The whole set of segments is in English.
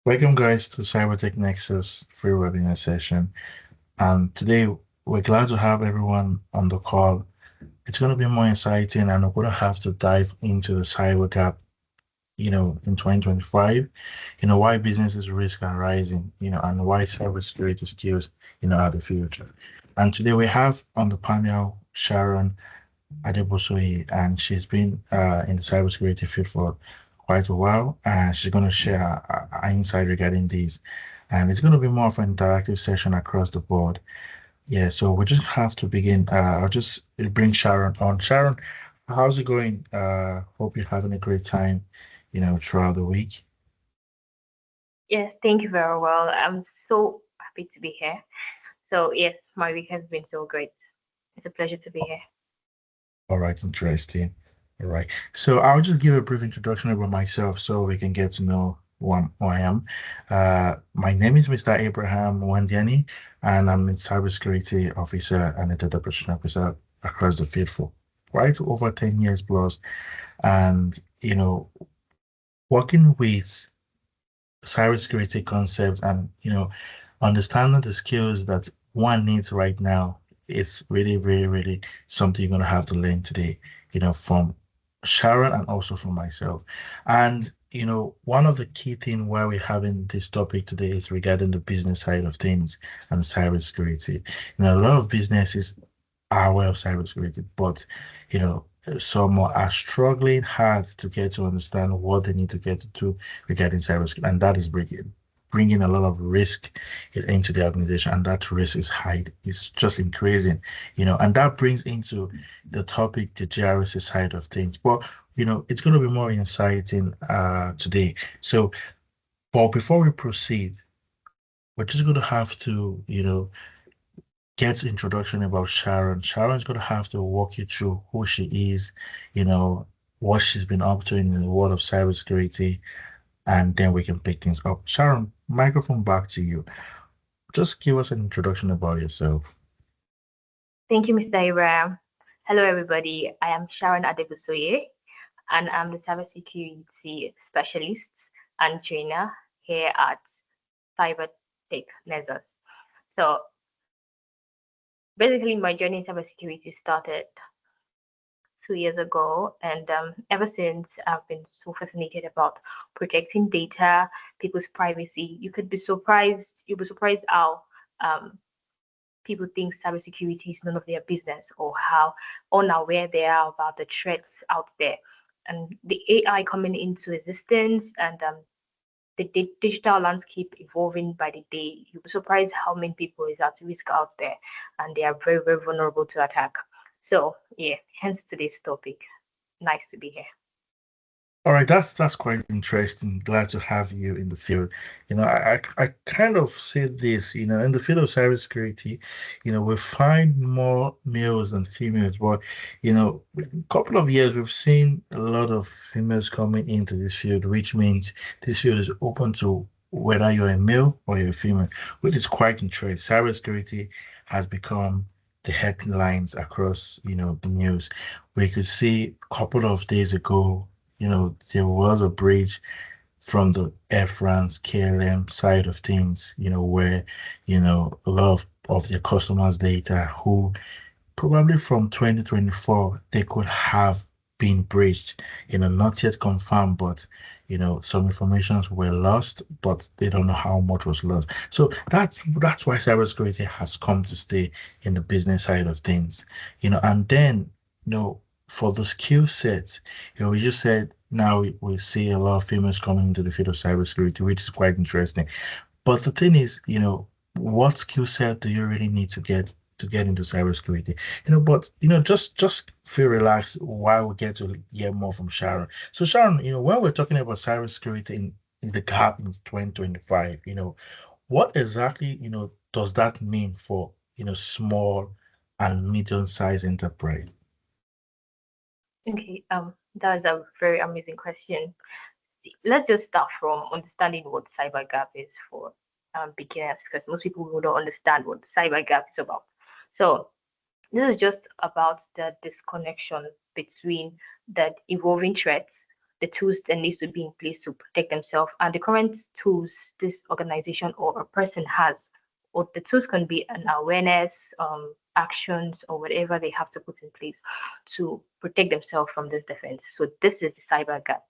Welcome, guys, to Cybertech Nexus free webinar session. And today we're glad to have everyone on the call. It's going to be more exciting, and we're going to have to dive into the cyber gap, in 2025, why businesses risk are rising, and why cybersecurity skills, are the future. And today we have on the panel Sharon Adebosoye, and she's been in the cybersecurity field for quite a while, and she's going to share her insight regarding these. And it's going to be more of an interactive session across the board. Yeah, so we just have to begin. I'll just bring Sharon on. Sharon, how's it going? Hope you're having a great time, throughout the week. Yes, thank you very well. I'm so happy to be here. So, yes, my week has been so great. It's a pleasure to be here. All right, interesting. All right. So I'll just give a brief introduction about myself so we can get to know who I am. My name is Mr. Abraham Wandiani, and I'm a cybersecurity officer and a data protection officer across the field for quite over 10 years plus. And, working with cybersecurity concepts and, understanding the skills that one needs right now, it's really, really, really something you're going to have to learn today, from Sharon and also from myself. And, one of the key things why we're having this topic today is regarding the business side of things and cybersecurity. A lot of businesses are aware of cybersecurity, but, some are struggling hard to get to understand what they need to get to do regarding cybersecurity, and that is bringing a lot of risk into the organization, and that risk is high. It's just increasing, and that brings into the topic, the GRC side of things. But it's going to be more exciting today. So, but before we proceed, we're just going to have to, get introduction about Sharon. Sharon's going to have to walk you through who she is, you know, what she's been up to in the world of cybersecurity, and then we can pick things up. Sharon, microphone back to you. Just give us an introduction about yourself. Thank you, Mr. Abraham. Hello, everybody. I am Sharon Adebusoye, and I'm the cybersecurity specialist and trainer here at Cybertech Nexus. So, basically, my journey in cybersecurity started 2 years ago, and ever since I've been so fascinated about protecting data, people's privacy. You'll be surprised how um, people think cybersecurity is none of their business, or how unaware they are about the threats out there. And the AI coming into existence, and the digital landscape evolving by the day, you'll be surprised how many people is at risk out there, and they are very, very vulnerable to attack. So yeah, hence today's topic. Nice to be here. All right, that's quite interesting. Glad to have you in the field. I kind of said this, in the field of cybersecurity, we find more males than females, but a couple of years we've seen a lot of females coming into this field, which means this field is open to whether you're a male or you're a female, which is quite interesting. Cybersecurity has become the headlines across, the news. We could see a couple of days ago, there was a bridge from the Air France KLM side of things, where, a lot of their customers' data who probably from 2024, they could have been breached, not yet confirmed, but, some informations were lost, but they don't know how much was lost. So that's why cybersecurity has come to stay in the business side of things, and then, for the skill sets, we just said now we see a lot of females coming into the field of cybersecurity, which is quite interesting. But the thing is, what skill set do you really need to get into cybersecurity? But just feel relaxed while we get to hear more from Sharon. So Sharon, when we're talking about cybersecurity in the gap in 2025, what exactly, does that mean for, small and medium-sized enterprise? Okay, that is a very amazing question. Let's just start from understanding what cyber gap is for beginners, because most people will not understand what cyber gap is about. So this is just about the disconnection between the evolving threats the tools that needs to be in place to protect themselves, and the current tools this organization or a person has, or the tools can be an awareness, actions, or whatever they have to put in place to protect themselves from this defense. So this is the cyber gap.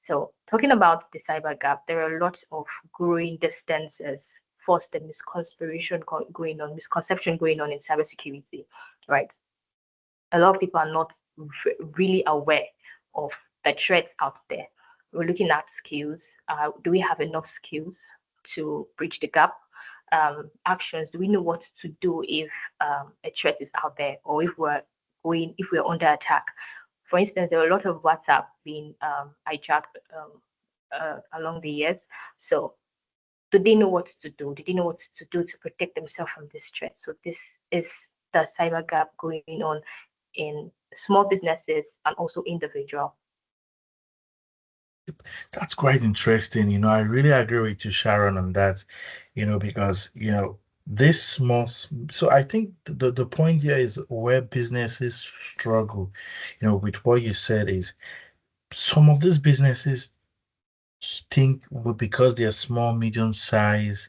So talking about the cyber gap, there are lots of growing distances. First, the misconception going on in cybersecurity, right? A lot of people are not really aware of the threats out there. We're looking at skills. Do we have enough skills to bridge the gap? Actions. Do we know what to do if a threat is out there, or if we're under attack? For instance, there are a lot of WhatsApp being hijacked along the years. So do they know what to do? Do they know what to do to protect themselves from this threat? So this is the cyber gap going on in small businesses and also individual. That's quite interesting. I really agree with you, Sharon, on that, because, this so I think the point here is where businesses struggle, with what you said is some of these businesses think well, because they're small, medium size,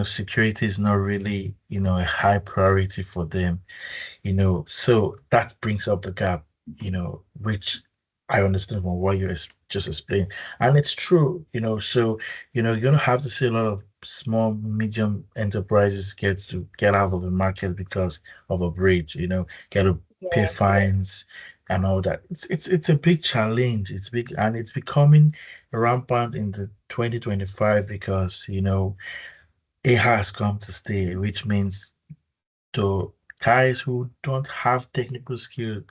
security is not really, a high priority for them. So that brings up the gap, which I understand from what you just explained. And it's true, so, you're going to have to see a lot of small, medium enterprises get out of the market because of a breach, get to pay Yes, fines and all that. It's a big challenge. It's big and it's becoming rampant in the 2025 because, it has come to stay, which means to guys who don't have technical skill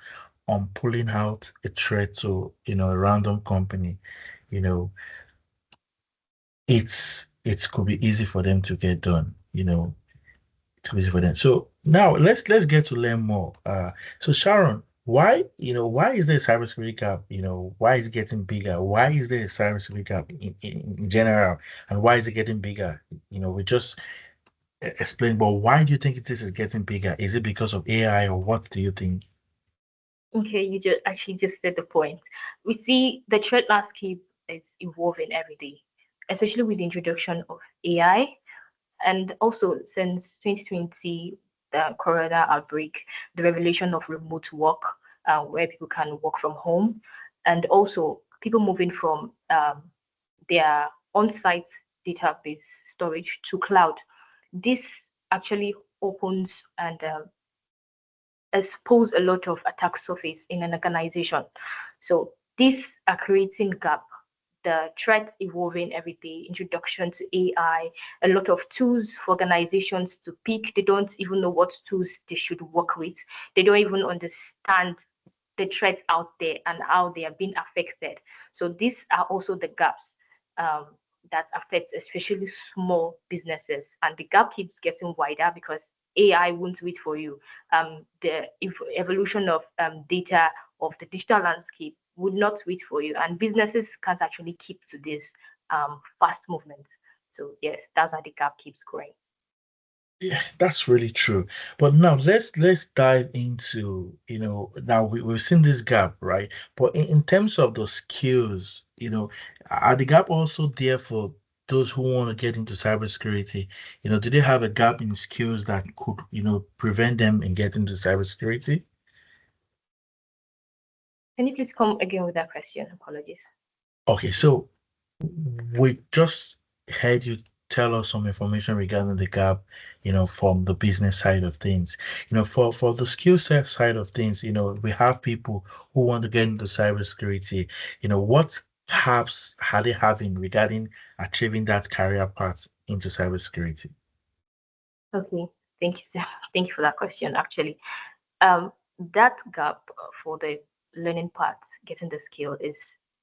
on pulling out a threat to, a random company, you know, it could be easy for them to get done, it could be easy for them. So now let's get to learn more. So Sharon, why is there a cybersecurity gap? Why is it getting bigger? Why is there a cybersecurity gap in general? And why is it getting bigger? We just explained, but why do you think this is getting bigger? Is it because of AI or what do you think? okay, you just said the point. We see the threat landscape is evolving every day, especially with the introduction of AI, and also since 2020, the corona outbreak, the revelation of remote work, where people can work from home, and also people moving from their on-site database storage to cloud. This actually opens and expose a lot of attack surface in an organization. So these are creating gap. The threats evolving every day, introduction to AI, a lot of tools for organizations to pick. They don't even know what tools they should work with. They don't even understand the threats out there and how they are being affected. So these are also the gaps um, that affects especially small businesses, and the gap keeps getting wider because AI won't wait for you. The evolution of data of the digital landscape would not wait for you, and businesses can't actually keep to this fast movement. So yes, that's how the gap keeps growing. Yeah, that's really true. But now let's dive into, now we've seen this gap, right? But in terms of the skills, are the gap also there for those who want to get into cybersecurity? Do they have a gap in skills that could, prevent them in getting into cybersecurity? Can you please come again with that question? Apologies. Okay, so we just heard you tell us some information regarding the gap, from the business side of things. For the skill set side of things, we have people who want to get into cybersecurity. What gaps are they having regarding achieving that career path into cybersecurity? Okay, thank you, sir. Thank you for that question. Actually, um, that gap for the learning part, getting the skill, is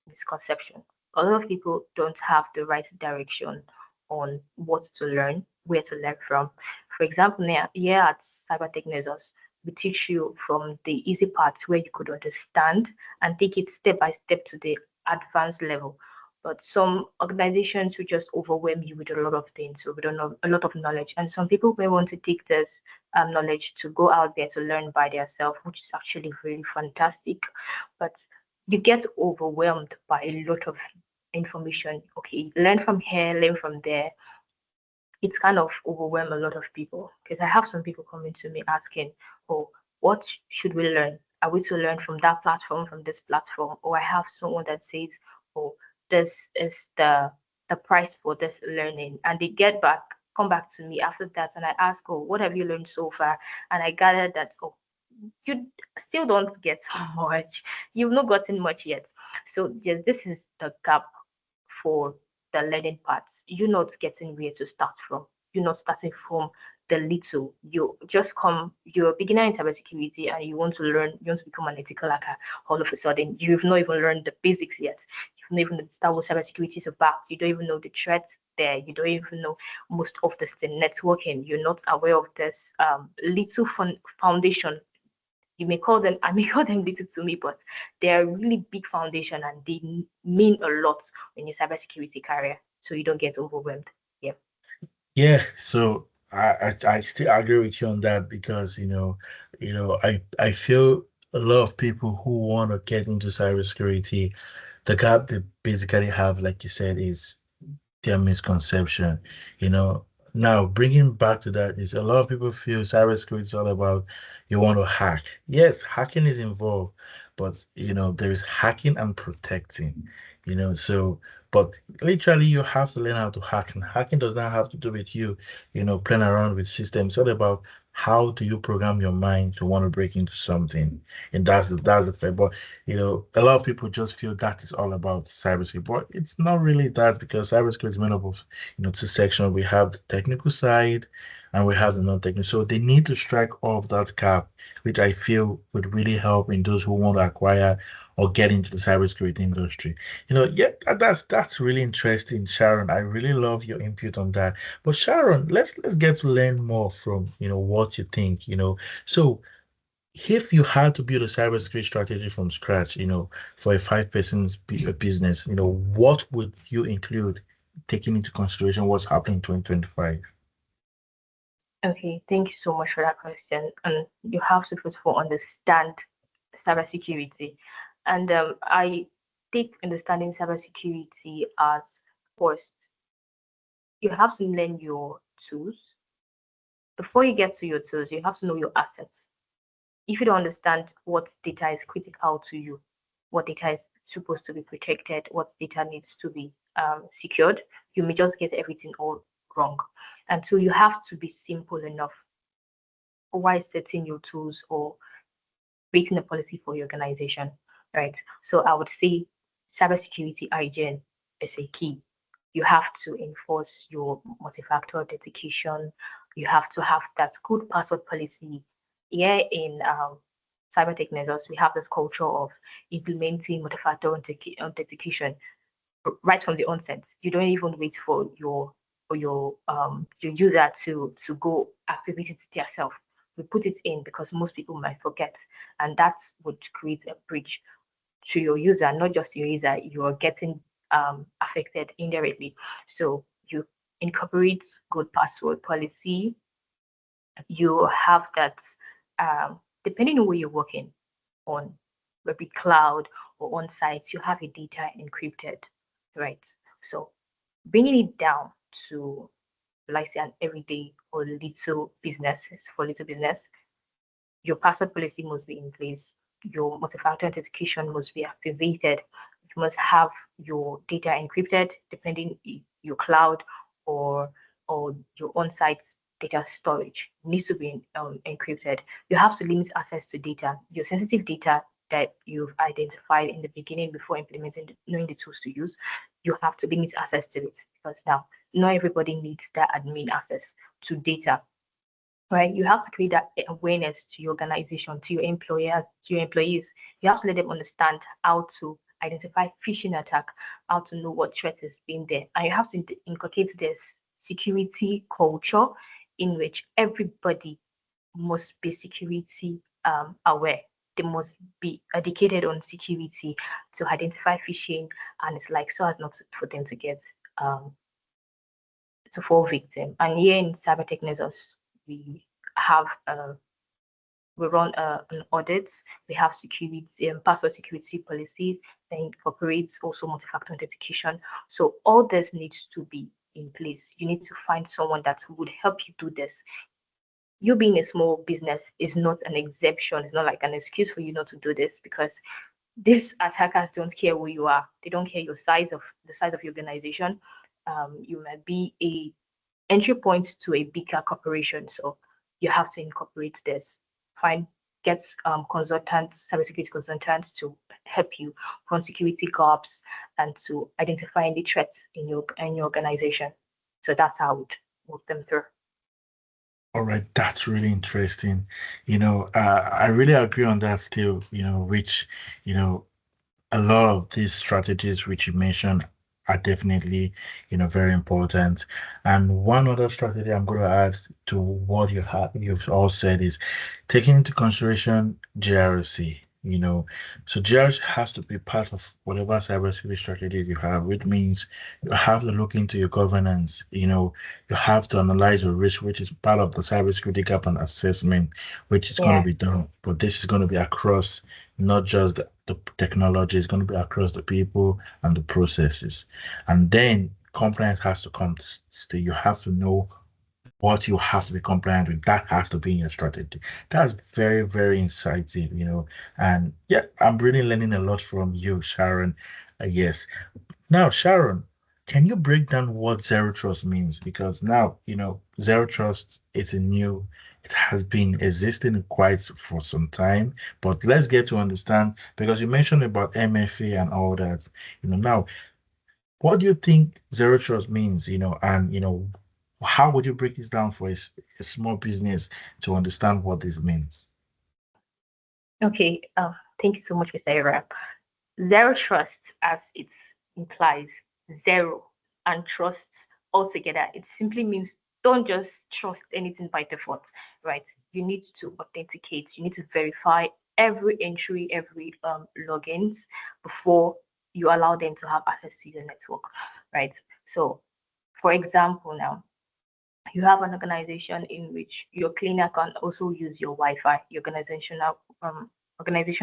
misconception. A lot of people don't have the right direction on what to learn, where to learn from. For example, here at Cyber Technisors, we teach you from the easy parts where you could understand and take it step by step to the advanced level. But some organizations will just overwhelm you with a lot of things, so we don't know a lot of knowledge. And some people may want to take this knowledge to go out there to learn by themselves, which is actually really fantastic. But you get overwhelmed by a lot of information. Okay, learn from here, learn from there. It's kind of overwhelm a lot of people because I have some people coming to me asking, "Oh, what should we learn? Are we to learn from that platform, from this platform?" Or I have someone that says, "Oh, this is the price for this learning," and they come back to me after that, and I ask, "Oh, what have you learned so far?" And I gather that, "Oh, you still don't get much. You've not gotten much yet." So yes, this is the gap for the learning parts. You're not getting where to start from. You're not starting from the little. You just come, you're a beginner in cybersecurity and you want to learn, you want to become an ethical hacker. All of a sudden, you've not even learned the basics yet. You've not even understand what cybersecurity is about. You don't even know the threats there. You don't even know most of this the networking. You're not aware of this little foundation. You may call them, I may call them little to me, but they are really big foundation and they mean a lot in your cybersecurity career. So you don't get overwhelmed. Yeah. Yeah, so I still agree with you on that because I feel a lot of people who want to get into cybersecurity, the gap they basically have, like you said, is their misconception. You know, now bringing back to that is a lot of people feel cybersecurity is all about you want to hack. Yes, hacking is involved, but there is hacking and protecting. So but literally you have to learn how to hack, and hacking does not have to do with you playing around with systems. It's all about how do you program your mind to want to break into something, and that's the fair. But a lot of people just feel that is all about cybersecurity, but it's not really that because cybersecurity is made up of, two sections. We have the technical side and we have the non-technical. So they need to strike off that gap, which I feel would really help in those who want to acquire or get into the cybersecurity industry. Yeah, that's really interesting, Sharon. I really love your input on that. But Sharon, let's get to learn more from, what you think, So if you had to build a cybersecurity strategy from scratch, for a five-person business, what would you include, taking into consideration what's happening in 2025? Okay. Thank you so much for that question. And you have to first of all understand cybersecurity. And I take understanding cybersecurity as first, you have to learn your tools. Before you get to your tools, you have to know your assets. If you don't understand what data is critical to you, what data is supposed to be protected, what data needs to be secured, you may just get everything all wrong. And so you have to be simple enough while setting your tools or creating a policy for your organization, right? So I would say cybersecurity hygiene is a key. You have to enforce your multi-factor authentication. You have to have that good password policy. Here in cyber technologies, we have this culture of implementing multi-factor authentication right from the onset. You don't even wait for your user to go activate it yourself. We put it in because most people might forget, and that would create a breach to your user, not just your user. You are getting affected indirectly. So you incorporate good password policy. You have that depending on where you're working on, maybe cloud or on site, you have your data encrypted, right? So bringing it down to, like say, an everyday or little business, for little business, your password policy must be in place. Your multi-factor authentication must be activated. You must have your data encrypted, depending your cloud or your on-site data storage needs to be encrypted. You have to limit access to data, your sensitive data that you've identified in the beginning before implementing, knowing the tools to use. You have to limit access to it because now not everybody needs that admin access to data, right? You have to create that awareness to your organization, to your employers, to your employees. You have to let them understand how to identify phishing attack, how to know what threat is being there, and you have to inculcate this security culture in which everybody must be security aware. They must be educated on security to identify phishing, and it's like so as not for them to get um, to fall victim. And here in cyber technologies, we have we run an audit, we have security, password security policies, then incorporates also multi-factor authentication. So all this needs to be in place. You need to find someone that would help you do this. You being a small business is not an exception. It's not like an excuse for you not to do this, because these attackers don't care who you are. They don't care your size of the size of your organization. You might be a entry point to a bigger corporation, so you have to incorporate this. Find get consultants, cybersecurity consultants to help you run security gaps and to identify any threats in your organization. So that's how I would walk them through. All right, that's really interesting. I really agree on that still, which, you know, a lot of these strategies which you mentioned are definitely, very important. And one other strategy I'm going to add to what you've all said is taking into consideration GRC. So GRC has to be part of whatever cybersecurity strategy you have, which means you have to look into your governance. You have to analyze your risk, which is part of the cybersecurity gap and assessment, which is going to Yeah. be done. But this is going to be across not just the technology, it's going to be across the people and the processes. And then compliance has to come to stay. You have to know what you have to be compliant with. That has to be in your strategy. That's very, very insightful, And yeah, I'm really learning a lot from you, Sharon. Yes. Now, Sharon, can you break down what zero trust means? Because now, zero trust is it has been existing quite for some time, but let's get to understand because you mentioned about MFA and all that. Now, what do you think zero trust means? And how would you break this down for a small business to understand what this means? Okay. Thank you so much, Mr. Era. Zero trust, as it implies, zero, and trust altogether. It simply means don't just trust anything by default, right? You need to authenticate, you need to verify every entry, every logins before you allow them to have access to your network, right? So, for example, now you have an organization in which your cleaner can also use your Wi-Fi, your organization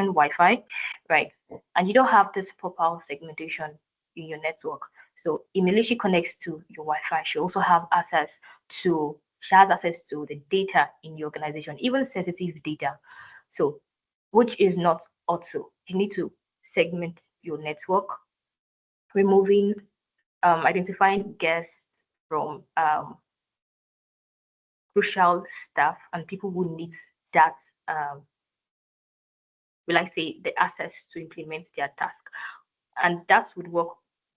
Wi-Fi, right? And you don't have this proper segmentation in your network. So immediately she connects to your Wi-Fi, she has access to the data in your organization, even sensitive data. So which is not auto. You need to segment your network, removing identifying guests from crucial staff and people who need that will I say the access to implement their task. And that would work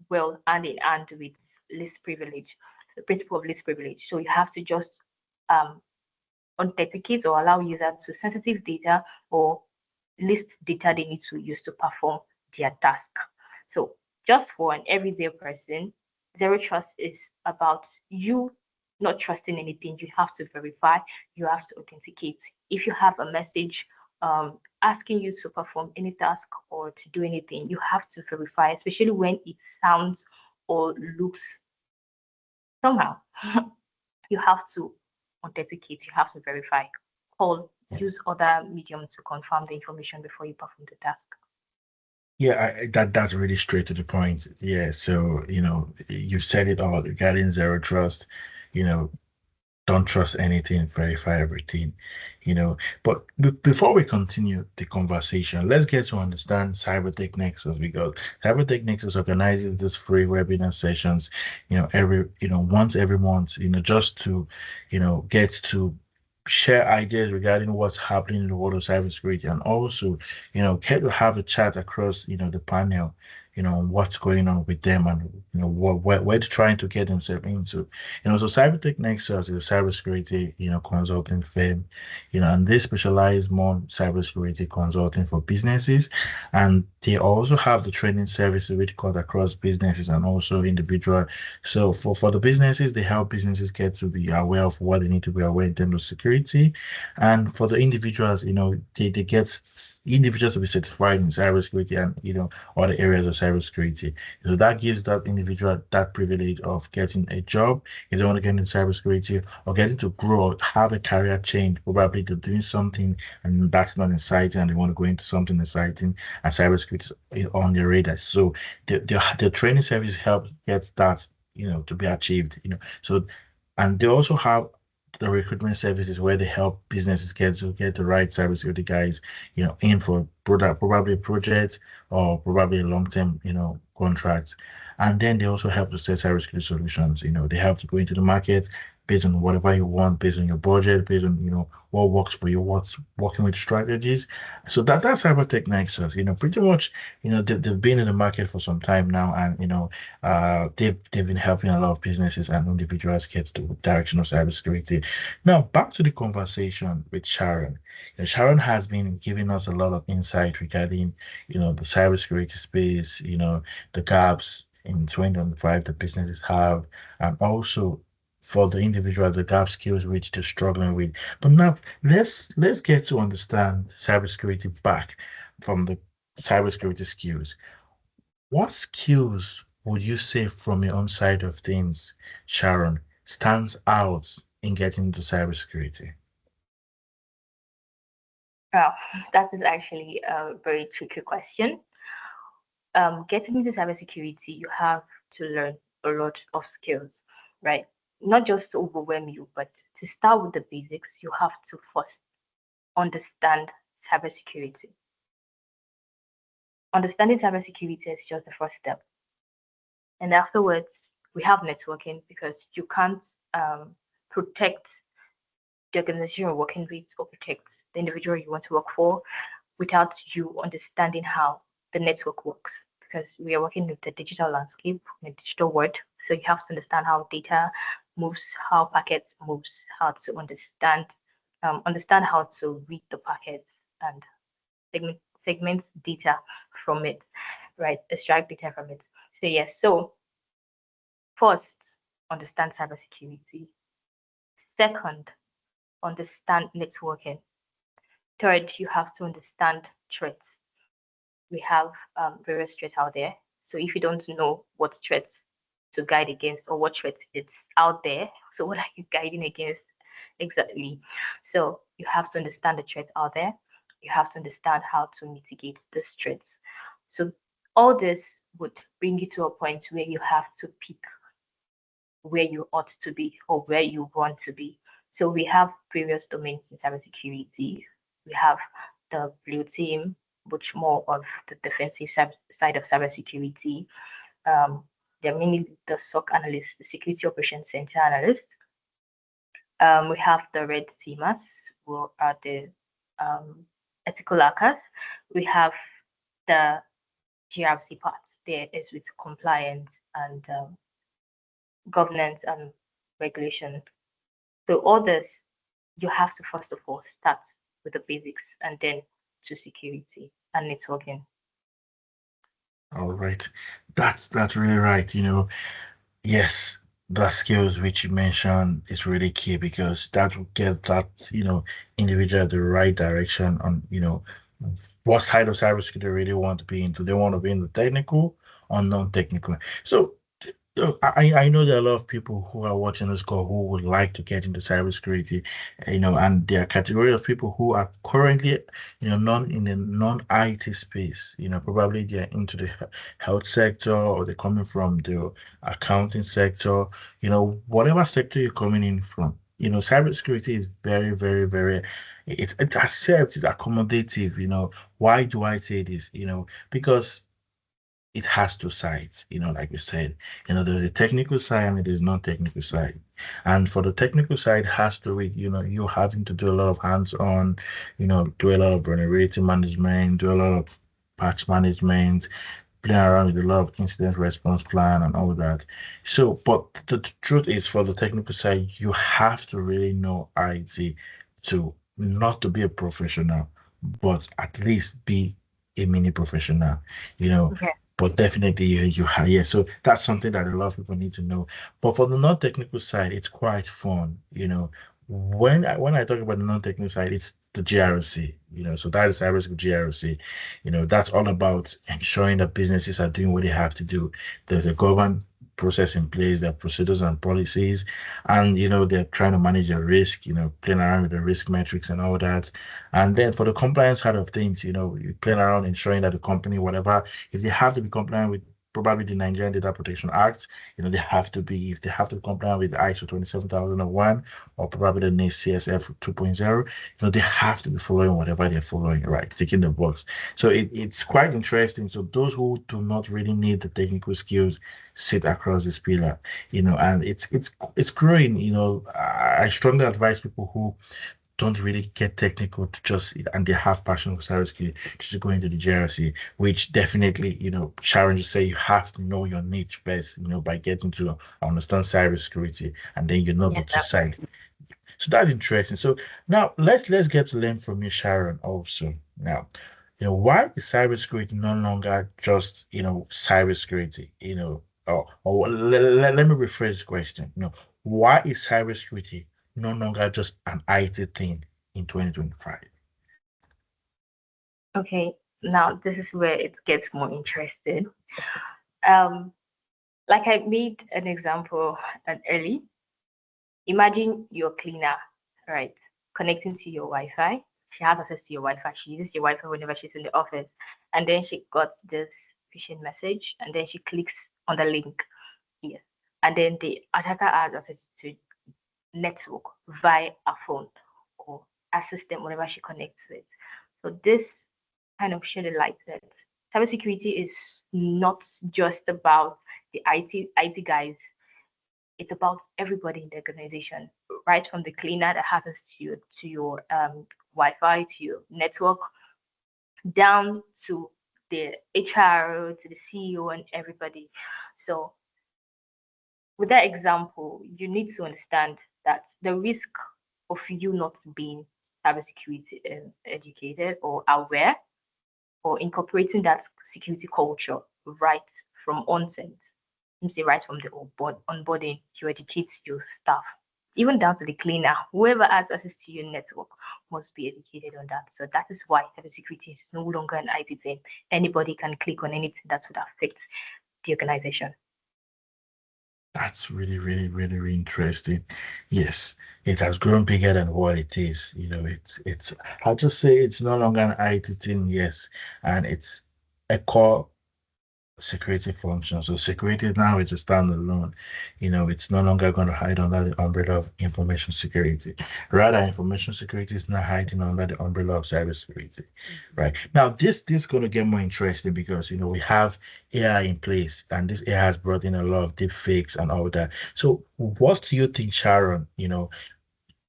well hand in hand with least privilege, the principle of least privilege. So you have to just um, authenticate or allow users to sensitive data or list data they need to use to perform their task. So just for an everyday person, zero trust is about you not trusting anything. You have to verify, you have to authenticate. If you have a message asking you to perform any task or to do anything, you have to verify, especially when it sounds or looks somehow. You have to authenticate, you have to verify, call, use other medium to confirm the information before you perform the task. Yeah, that's really straight to the point. Yeah, so you said it all regarding zero trust. You know, don't trust anything, verify everything, you know. But before we continue the conversation, let's get to understand Cybertech Nexus because Cybertech Nexus organizes these free webinar sessions, once every month, just to, get to share ideas regarding what's happening in the world of cybersecurity and also, get to have a chat across, the panel, on what's going on with them and, what they're trying to get themselves into. So Cybertech Nexus is a cybersecurity, consulting firm, and they specialize more in cybersecurity consulting for businesses. And they also have the training services which cut across businesses and also individual. So for the businesses, they help businesses get to be aware of what they need to be aware in terms of security. And for the individuals, they get individuals to be certified in cybersecurity and other areas of cybersecurity. So that gives that individual that privilege of getting a job if they want to get into cybersecurity, or getting to grow or have a career change. Probably they're doing something and that's not exciting and they want to go into something exciting, and cybersecurity is on their radar. So the training service helps get that to be achieved. So, and they also have the recruitment services where they help businesses get the right cybersecurity guys, in for product, probably projects or probably long-term, contracts. And then they also help to set cybersecurity solutions. They help to go into the market based on whatever you want, based on your budget, based on, what works for you, what's working with strategies. So that's Cybertech Nexus. Pretty much, they've been in the market for some time now, and they've been helping a lot of businesses and individuals get to the direction of cybersecurity. Now, back to the conversation with Sharon. Sharon has been giving us a lot of insight regarding, the cybersecurity space, the gaps in 2025 that businesses have, and also for the individual, the gap skills which they're struggling with. But now let's get to understand cybersecurity back from the cybersecurity skills. What skills would you say from your own side of things, Sharon, stands out in getting into cybersecurity? Well, that is actually a very tricky question. Getting into cybersecurity, you have to learn a lot of skills, right? Not just to overwhelm you, but to start with the basics, you have to first understand cybersecurity. Understanding cybersecurity is just the first step. And afterwards, we have networking because you can't protect the organization you're working with or protect the individual you want to work for without you understanding how the network works. Because we are working with the digital landscape, in the digital world, so you have to understand how data moves, how packets moves, how to understand how to read the packets and segment data from it, right? Extract data from it. So yes, so first, understand cybersecurity. Second, understand networking. Third, you have to understand threats. We have various threats out there. So if you don't know what threats to guide against or what threats it's out there, so what are you guiding against exactly? So you have to understand the threats out there. You have to understand how to mitigate these threats. So all this would bring you to a point where you have to pick where you ought to be or where you want to be. So we have various domains in cybersecurity. We have the blue team, which more of the defensive side of cybersecurity. They're mainly the SOC analysts, the security operations center analysts. We have the red teamers, who are the ethical hackers. We have the GRC parts. There is with compliance and governance and regulation. So all this, you have to first of all start with the basics and then to security and networking. All right. That's really right. Yes, the skills which you mentioned is really key because that will get that, individual the right direction on, what side of cybersecurity they really want to be into. They want to be in the technical or non-technical. So I know there are a lot of people who are watching this call who would like to get into cybersecurity, and there are category of people who are currently, non in the non-IT space. Probably they're into the health sector or they're coming from the accounting sector. Whatever sector you're coming in from. Cybersecurity is very, very, very. It accepts, it's accommodative. Why do I say this? Because it has two sides, like we said. There's a technical side and there's non-technical side. And for the technical side has to with, you having to do a lot of hands-on, do a lot of vulnerability management, do a lot of patch management, playing around with a lot of incident response plan and all that. So, but the truth is for the technical side, you have to really know IT to not to be a professional, but at least be a mini professional, you know. Okay. But definitely yeah. So that's something that a lot of people need to know. But for the non-technical side, it's quite fun, when I talk about the non-technical side, it's the GRC, so that is cybersecurity GRC. That's all about ensuring that businesses are doing what they have to do. There's a government process in place, there are procedures and policies, and they're trying to manage the risk, playing around with the risk metrics and all that. And then for the compliance side of things, you're playing around ensuring that the company, whatever, if they have to be compliant with probably the Nigerian Data Protection Act, they have to be, if they have to be compliant with ISO 27001 or probably the next CSF 2.0, they have to be following whatever they're following, right? Ticking the box. So it's quite interesting. So those who do not really need the technical skills sit across this pillar, and it's growing. I strongly advise people who don't really get technical to just and they have passion for cybersecurity just go into the GRC, which definitely, Sharon just say you have to know your niche best, by getting to understand cybersecurity and then you know the Yes, two side. So that's interesting. So now let's get to learn from you, Sharon, also. Now, why is cybersecurity no longer just, cybersecurity? Or let me rephrase the question. Why is cybersecurity no longer just an IT thing in 2025? okay. Now this is where it gets more interesting. Um, like I made an example early. Imagine your cleaner, right, connecting to your Wi-Fi. She has access to your Wi-Fi. She uses your Wi-Fi whenever she's in the office. And then she got this phishing message and then she clicks on the link. Yes. And then the attacker has access to network via a phone or a system, whatever she connects with. So this kind of shed a light that cybersecurity is not just about the IT guys. It's about everybody in the organization, right from the cleaner that has access to your Wi-Fi, to your network, down to the HR, to the CEO, and everybody. So, with that example, you need to understand that the risk of you not being cybersecurity educated or aware or incorporating that security culture right from onset. You say right from the onboarding, you educate your staff, even down to the cleaner. Whoever has access to your network must be educated on that. So that is why cybersecurity is no longer an IT thing. Anybody can click on anything that would affect the organization. That's really, really, really, really interesting. Yes, it has grown bigger than what it is. I'll just say it's no longer an IT thing, yes, and it's a core security function. So security now is a standalone. It's no longer going to hide under the umbrella of information security. Rather, information security is now hiding under the umbrella of cybersecurity. Right. Now, this is going to get more interesting because we have AI in place, and this AI has brought in a lot of deep fakes and all that. So, what do you think, Sharon?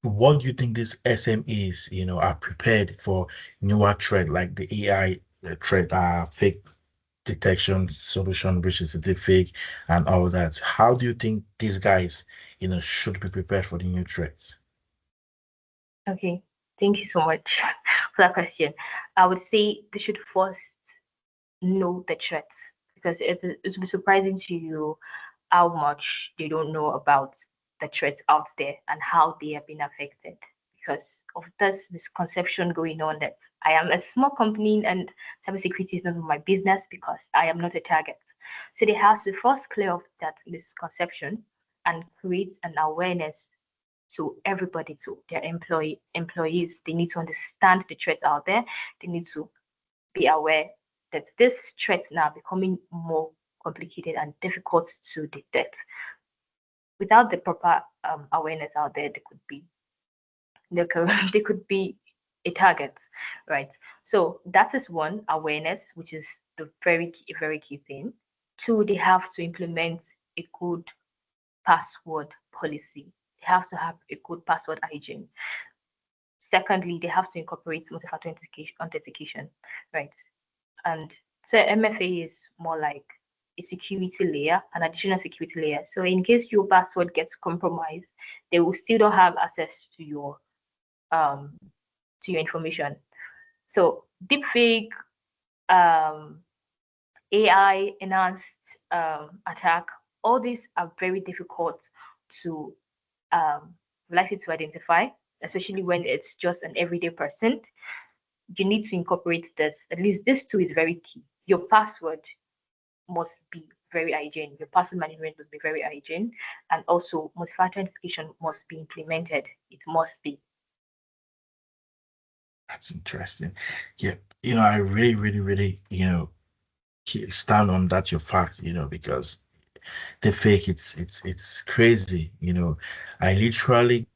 What do you think these SMEs, are prepared for newer threat like the AI threat, fake detection solution, which is a deepfake and all that. How do you think these guys, should be prepared for the new threats? Okay, thank you so much for that question. I would say they should first know the threats because it will be surprising to you how much they don't know about the threats out there and how they have been affected because of this misconception going on that I am a small company and cybersecurity is not my business because I am not a target. So they have to first clear up that misconception and create an awareness to everybody, to their employees. They need to understand the threats out there. They need to be aware that this threat now becoming more complicated and difficult to detect. Without the proper awareness out there, there could, they could be a target, right? So that is one awareness, which is the very key thing. Two, they have to implement a good password policy. They have to have a good password hygiene. Secondly, they have to incorporate multi-factor authentication, right? And so MFA is more like a security layer, an additional security layer. So in case your password gets compromised, they will still don't have access um to your information. So deepfake, um, AI enhanced attack, all these are very difficult to um, like it to identify, especially when it's just an everyday person. You need to incorporate this. At least this too is very key. Your password must be very hygiene. Your password management must be very hygiene, and also multi-factor authentication must be implemented. It must be. That's interesting. Yeah, I really, really, really, stand on that your fact, because the fake, it's crazy. I literally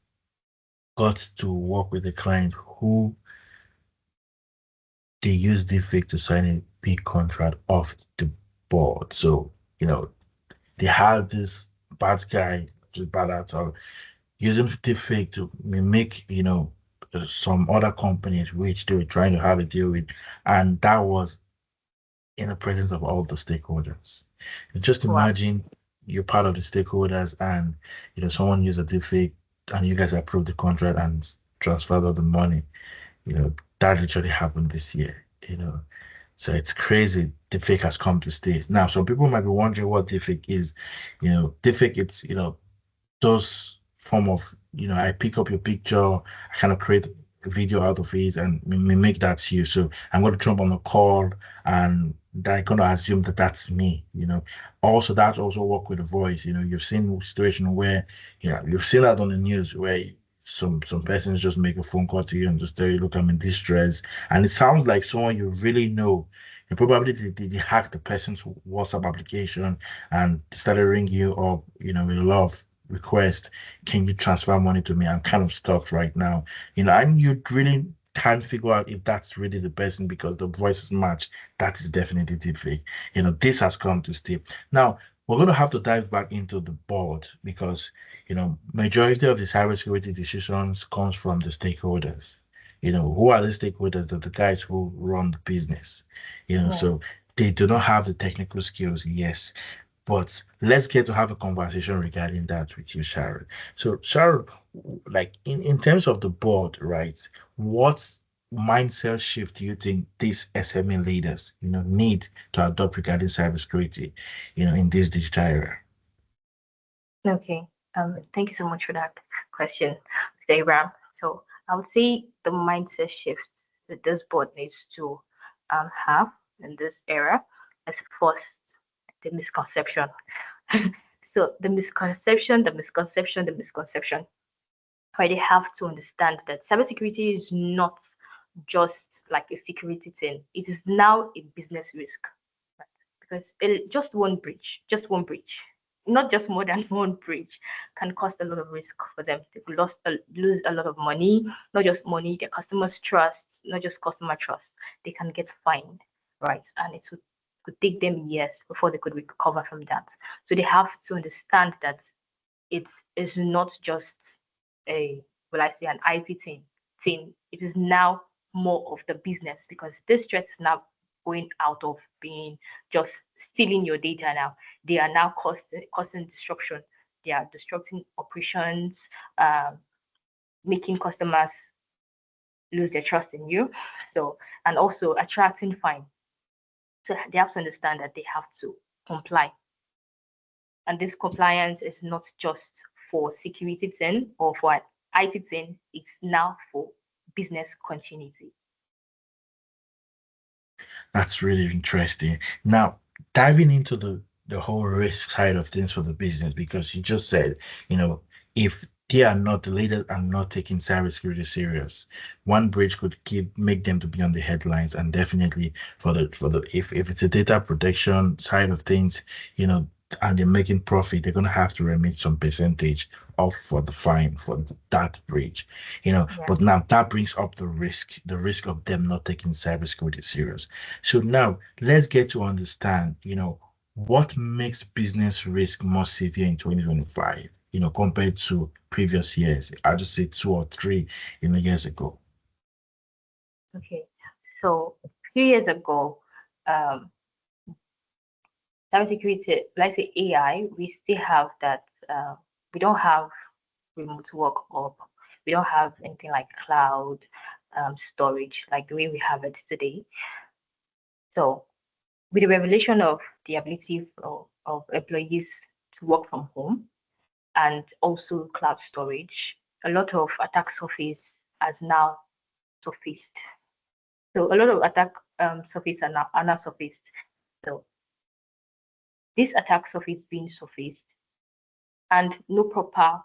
got to work with a client who they used the fake to sign a big contract off the board. So, they had this bad guy, just bad at all, using deepfake to mimic, some other companies which they were trying to have a deal with, and that was in the presence of all the stakeholders. Just Wow. imagine you're part of the stakeholders, and someone used a deepfake, and you guys approve the contract and transfer all the money. That literally happened this year. So it's crazy. Deepfake has come to stay. Now, some people might be wondering what deepfake is. Deepfake, it's those form of, I pick up your picture, I kind of create a video out of it and make that you. So I'm going to jump on a call and they're going to assume that that's me. Also, that also work with the voice. You've seen a situation where, you've seen that on the news where some persons just make a phone call to you and just tell you, look, I'm in distress. And it sounds like someone you really know. You probably they hacked the person's WhatsApp application and started ringing you up, with a lot of request, can you transfer money to me? I'm kind of stuck right now. And you really can't figure out if that's really the person because the voices match. That is definitely deepfake. This has come to stay. Now, we're going to have to dive back into the board because, majority of the cybersecurity decisions comes from the stakeholders. Who are the stakeholders? The guys who run the business. Yeah. So they do not have the technical skills, yes, but let's get to have a conversation regarding that with you, Sharon. So, Sharon, like in terms of the board, right? What mindset shift do you think these SME leaders, need to adopt regarding cybersecurity, in this digital era? Okay. Thank you so much for that question, Mr. Abraham. So I would say the mindset shift that this board needs to have in this era is first the misconception. So the misconception. Why they have to understand that cybersecurity is not just like a security thing. It is now a business risk, right? Because just one breach, not just more than one breach, can cost a lot of risk for them. They could lose a lot of money, not just money, their customers' trust, not just customer trust. They can get fined, right? And it could take them years before they could recover from that. So they have to understand that it is not just a, well, I say, an IT thing. It is now more of the business because this threat is now going out of being just stealing your data now. They are now causing disruption. They are disrupting operations, um, making customers lose their trust in you. So, and also attracting fine. So they have to understand that they have to comply. And this compliance is not just for security thing or for an IT thing, it's now for business continuity. That's really interesting. Now, diving into the whole risk side of things for the business, because you just said, if they are not the leaders are not taking cybersecurity serious, one breach could make them to be on the headlines, and definitely for the if it's a data protection side of things, you know. And they're making profit, they're gonna have to remit some percentage off for the fine for that breach, Yeah. But now that brings up the risk of them not taking cybersecurity serious. So now let's get to understand, what makes business risk more severe in 2025, compared to previous years. I'll just say two or three, years ago. Okay. So a few years ago, um, cybersecurity, let's say AI, we still have that. We don't have remote work up. We don't have anything like cloud storage like the way we have it today. So with the revelation of the ability of employees to work from home and also cloud storage, a lot of attack surface has now surfaced. So a lot of attack surface are now surfaced. So this attack surface being surfaced and no proper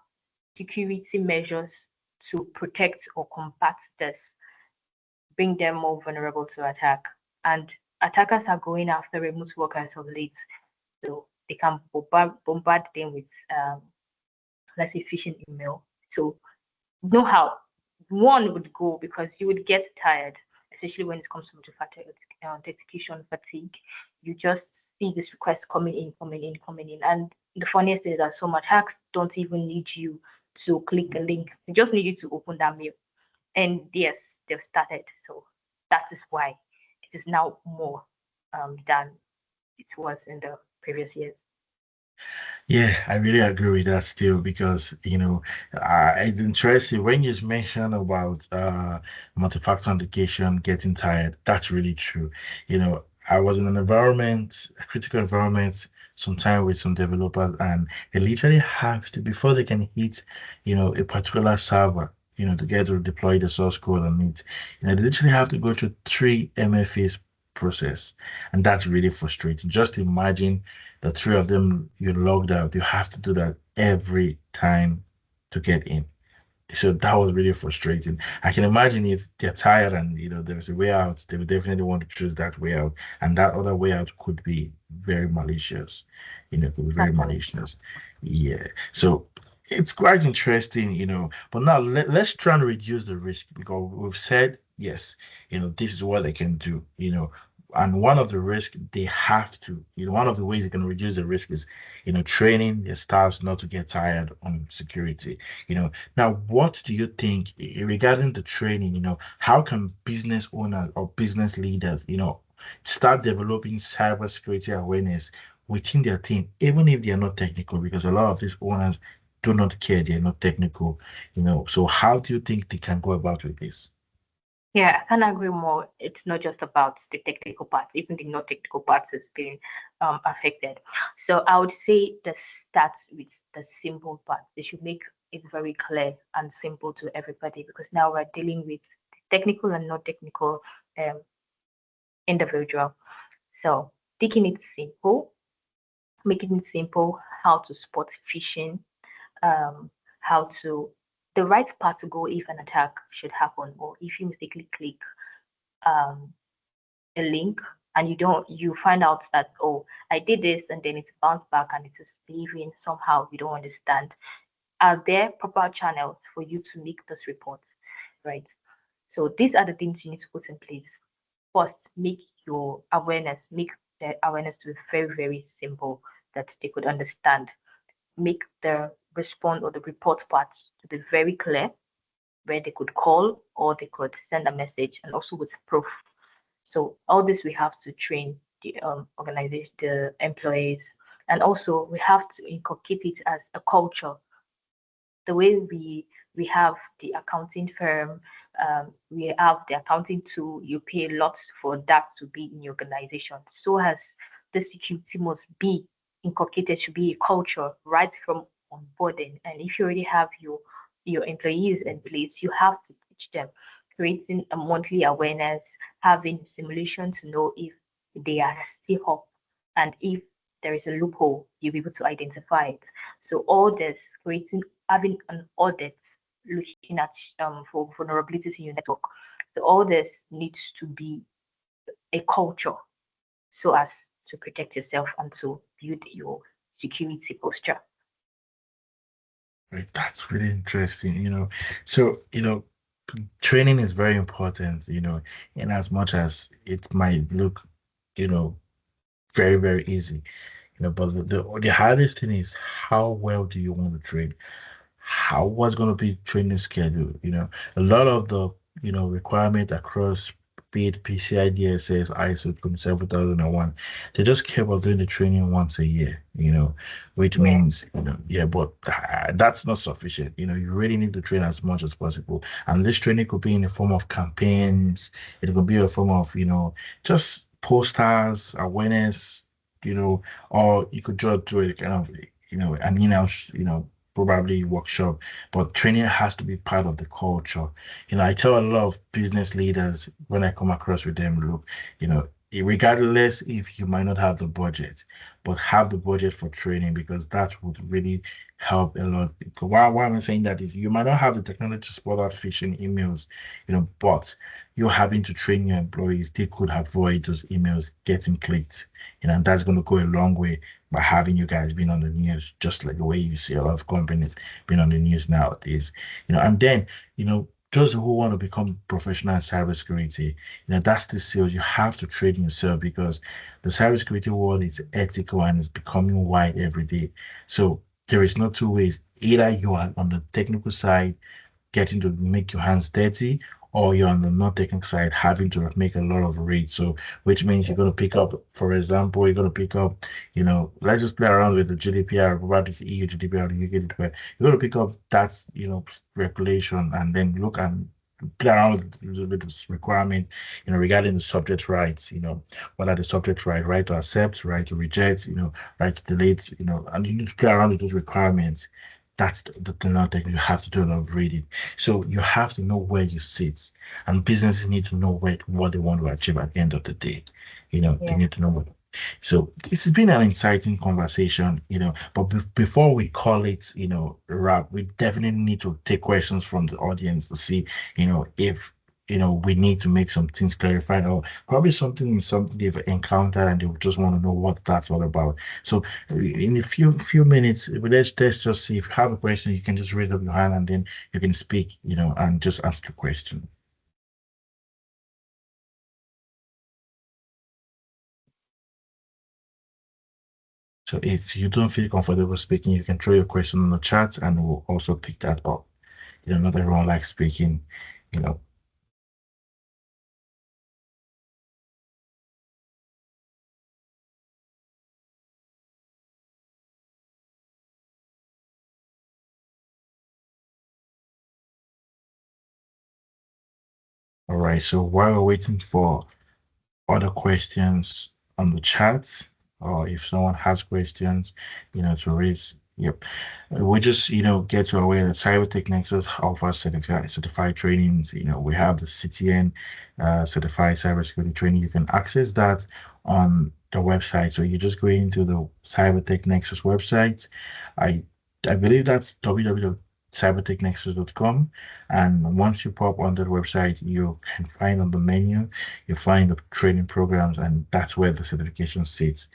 security measures to protect or combat this bring them more vulnerable to attack. And attackers are going after remote workers of late, so they can bombard them with, let's say, phishing email. So know how one would go because you would get tired, especially when it comes to multi-factor authentication fatigue. You just see this request coming in, coming in, coming in. And the funniest is that some attacks don't even need you to click a link. They just need you to open that mail. And yes, they've started. So that is why it is now more than it was in the previous years. Yeah, I really agree with that still because it's interesting when you mention about multi-factor authentication getting tired. That's really true. I was in an environment, a critical environment, sometime with some developers, and they literally have to before they can hit, a particular server. To get to deploy the source code on it, they literally have to go through three MFAs process, and that's really frustrating. Just imagine the three of them you logged out, you have to do that every time to get in. So that was really frustrating. I can imagine if they're tired and there's a way out, they would definitely want to choose that way out. And that other way out could be very malicious. Could be very Actually, malicious. Yeah. So it's quite interesting, But now let's try and reduce the risk because we've said yes, this is what they can do, And one of the risks they have to, one of the ways they can reduce the risk is, training their staffs not to get tired on security. Now, what do you think regarding the training? How can business owners or business leaders, start developing cybersecurity awareness within their team, even if they are not technical? Because a lot of these owners do not care, they are not technical, So how do you think they can go about with this? yeah, I can agree more. It's not just about the technical parts, even the non technical parts is being affected. So I would say the start with the simple part. They should make it very clear and simple to everybody because now we're dealing with technical and non technical um, individual. So taking it simple, making it simple, how to spot phishing, um, how to the right path to go if an attack should happen, or if you mistakenly click um, a link and you find out that, oh, I did this and then it's bounced back and it is behaving somehow you don't understand. Are there proper channels for you to make this report, right? So these are the things you need to put in place. First, make the awareness to be very, very simple that they could understand. Make the response or the report part to be very clear, where they could call or they could send a message and also with proof. So all this we have to train the organization, the employees, and also we have to inculcate it as a culture. The way we have the accounting firm, we have the accounting tool. You pay a lot for that to be in your organization. So as the security must be inculcated, should be a culture right from onboarding. And if you already have your employees in place, you have to teach them, creating a monthly awareness, having simulation to know if they are still up, and if there is a loophole, you'll be able to identify it. So all this, creating, having an audit, looking at for vulnerabilities in your network. So all this needs to be a culture so as to protect yourself and to build your security posture. Right, that's really interesting, So, training is very important, in as much as it might look, you know, very, very easy, but the hardest thing is how well do you want to train? What's going to be training schedule? A lot of the requirement across be it PCI DSS, ISO 27001, they just care about doing the training once a year, which Yeah, means yeah, but that's not sufficient. You really need to train as much as possible, and this training could be in the form of campaigns. It could be a form of just posters, awareness, you know, or you could just do it kind of an in-house, probably workshop, but training has to be part of the culture. I tell a lot of business leaders when I come across with them, look, regardless if you might not have the budget, but have the budget for training because that would really help a lot. Why am I saying that is you might not have the technology to spot out phishing emails, but you're having to train your employees, they could avoid those emails getting clicked. And that's going to go a long way by having you guys being on the news, just like the way you see a lot of companies being on the news nowadays. And then, those who want to become professional in cybersecurity, that's the sales. You have to train yourself because the cybersecurity world is ethical and it's becoming wide every day. So there is no two ways. Either you are on the technical side getting to make your hands dirty, or you're on the non-technical side having to make a lot of raids. So, which means you're going to pick up, for example, you're going to pick up, let's just play around with the GDPR, what is EU GDPR, the UK GDPR. You're going to pick up that, regulation and then look and play around with this requirement, regarding the subject rights, what are the subject rights, right to accept, right to reject, right to delete, and you need to play around with those requirements. That's the not that you have to do a lot of reading. So you have to know where you sit, and businesses need to know what they want to achieve at the end of the day. They Yeah. need to know what. So it's been an exciting conversation, but before we call it, wrap, we definitely need to take questions from the audience to see, if we need to make some things clarified or probably something they've encountered and they just want to know what that's all about. So in a few minutes, let's just see if you have a question, you can just raise up your hand and then you can speak, and just ask your question. So if you don't feel comfortable speaking, you can throw your question in the chat and we'll also pick that up. Not everyone likes speaking, you know. All right. So while we're waiting for other questions on the chat, or if someone has questions, to raise. Yep. We just, get to aware that Cybertech Nexus offers certified trainings. We have the CTN certified cybersecurity training. You can access that on the website. So you just go into the Cybertech Nexus website. I I believe that's www.cybertechnexus.com. And once you pop on that website, you can find on the menu you find the training programs, and that's where the certification sits.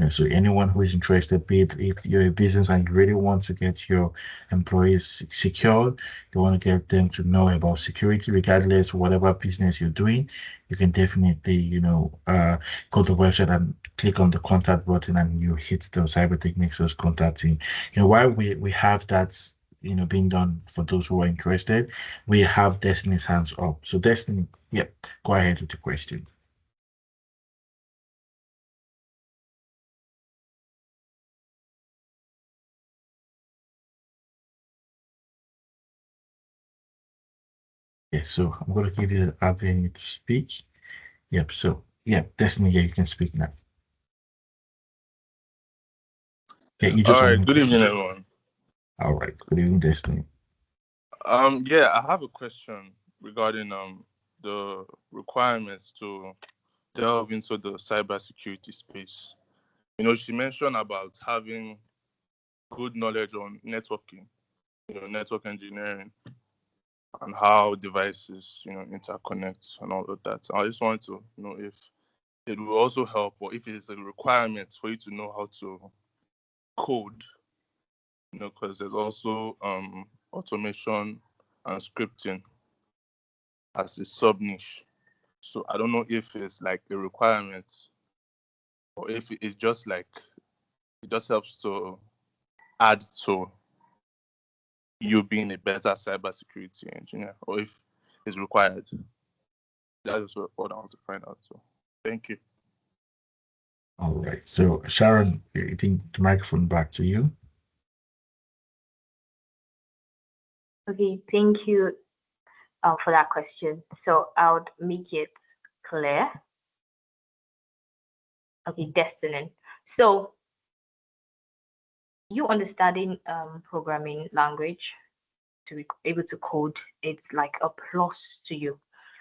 So anyone who is interested, be it if you're a business and you really want to get your employees secured, you want to get them to know about security, regardless of whatever business you're doing, you can definitely, go to the website and click on the contact button and you hit the Cyber Techniques contact team. While we have that being done for those who are interested, we have Destiny's hands up. So Destiny, yep, go ahead with the question. Yes, so I'm going to give you the avenue to speak. Yep, so, yeah, Destiny, yeah, you can speak now. Yeah, you All just right. want Good to evening, speak. everyone. All right, good evening, Destiny. Yeah, I have a question regarding the requirements to delve into the cybersecurity space. She mentioned about having good knowledge on networking, network engineering, and how devices, interconnect and all of that. I just wanted to know if it will also help, or if it is a requirement for you to know how to code, because there's also automation and scripting as a sub niche. So I don't know if it's like a requirement or if it's just like it just helps to add to you being a better cybersecurity engineer, or if it's required. That is what I want to find out. So thank you. All right, so Sharon, I think the microphone back to you. Okay, thank you for that question. So I would make it clear. Okay, Destiny. So you understanding programming language to be able to code, it's like a plus to you.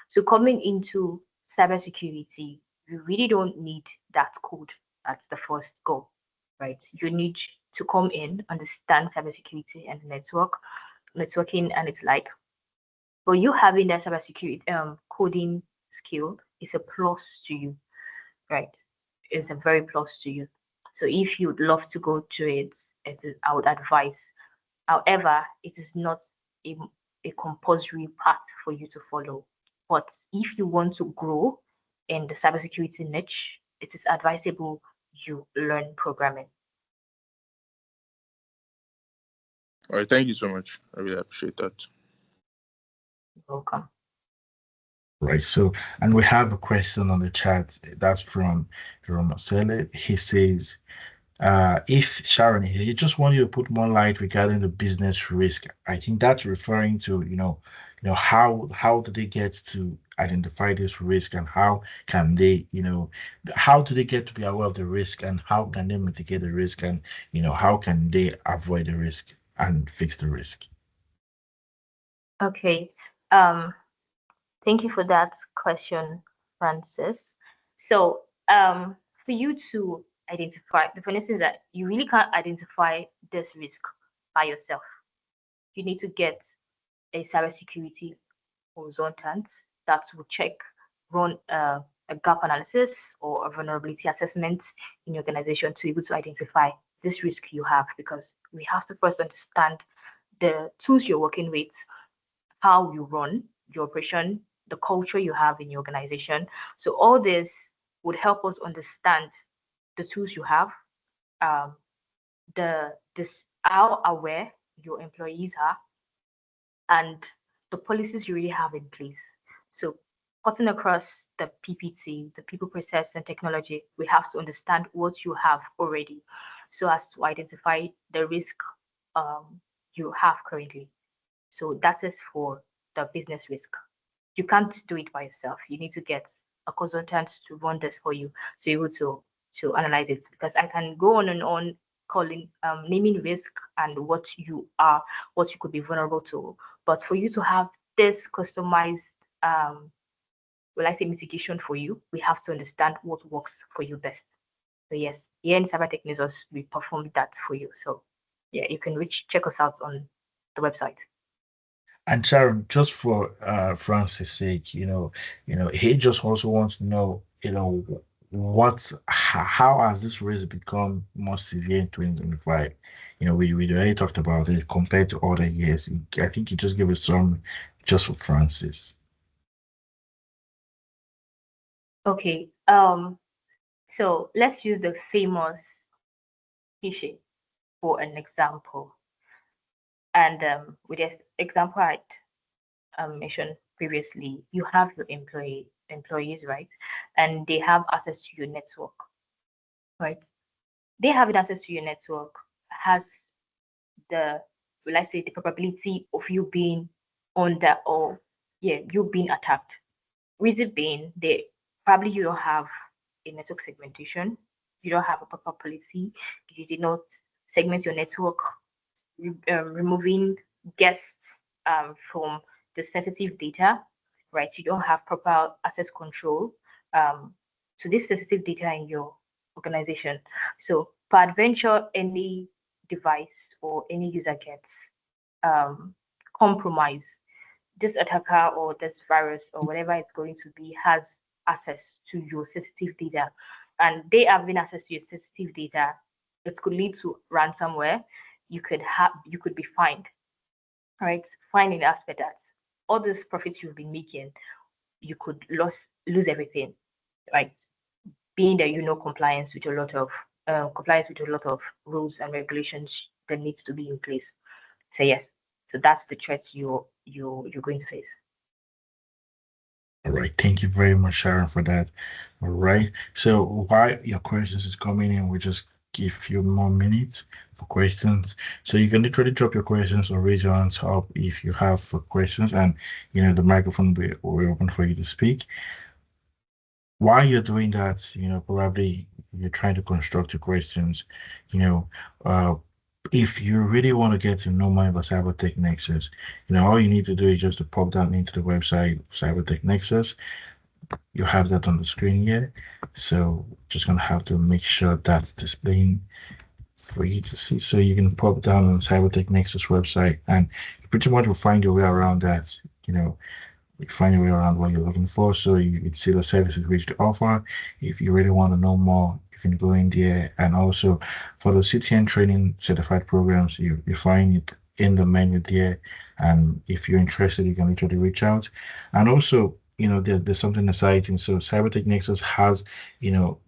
So coming into cybersecurity, you really don't need that code. That's the first goal, right? You need to come in, understand cybersecurity and networking, and it's like, but you having that cybersecurity coding skill is a plus to you, right? It's a very plus to you. So if you'd love to go to it, I would advise. However, it is not a, a compulsory path for you to follow. But if you want to grow in the cybersecurity niche, it is advisable you learn programming. All right, thank you so much. I really appreciate that. You're welcome. Right. So, and we have a question on the chat. That's from Marcelo. He says, if Sharon, he just want you to put more light regarding the business risk. I think that's referring to, how do they get to identify this risk, and how can they, how do they get to be aware of the risk, and how can they mitigate the risk, and how can they avoid the risk and fix the risk? Okay. Um, Thank you for that question, Francis. So, for you to identify, the funny thing is that you really can't identify this risk by yourself. You need to get a cybersecurity consultant that will check, run a gap analysis or a vulnerability assessment in your organization to be able to identify this risk you have, because we have to first understand the tools you're working with, how you run your operation, the culture you have in your organization. So all this would help us understand the tools you have, um, the this how aware your employees are, and the policies you really have in place. So cutting across the PPT, the people, process, and technology, we have to understand what you have already, so as to identify the risk you have currently. So that is for the business risk. You can't do it by yourself. You need to get a consultant to run this for you to be able to analyze it. Because I can go on and on calling naming risk and what you could be vulnerable to. But for you to have this customized will I say mitigation for you, we have to understand what works for you best. So yes, here in Cyber Technisors, we perform that for you. So yeah, you can check us out on the website. And Sharon, just for Francis' sake, he just also wants to know, how has this risk become more severe in 2025? We already talked about it compared to other years. I think you just give us some just for Francis. Okay. So let's use the famous phishing for an example. And with this example I mentioned previously, you have your employees, right? And they have access to your network, right? They having access to your network has the, will I say, the probability of you being under, or yeah, you being attacked. Reason being, they probably you don't have a network segmentation, you don't have a proper policy, you did not segment your network, removing guests from the sensitive data, right? You don't have proper access control um, to this sensitive data in your organization. So, peradventure, any device or any user gets compromised, this attacker or this virus or whatever it's going to be has access to your sensitive data, and they having access to your sensitive data, it could lead to ransomware. You could be fined, right? Fine in the aspect that all these profits you've been making, you could lose everything, right? Being that compliance with a lot of rules and regulations that needs to be in place. So yes, so that's the threat you're going to face. All right. Thank you very much, Sharon, for that. All right. So while your questions is coming in, we just give you more minutes for questions. So you can literally drop your questions or raise your hands up if you have for questions, and the microphone will be open for you to speak. While you're doing that, probably you're trying to construct your questions, you know, uh, if you really want to get to know more about Cybertech Nexus, all you need to do is just to pop down into the website Cybertech Nexus. You have that on the screen here. So just gonna have to make sure that's displaying for you to see. So you can pop down on Cybertech Nexus website and you pretty much will find your way around that. You find your way around what you're looking for. So you can see the services which they offer. If you really want to know more, you can go in there. And also for the CTN training certified programs, you find it in the menu there. And if you're interested, you can literally reach out. And also, there's something exciting. So Cybertech Nexus has, you know,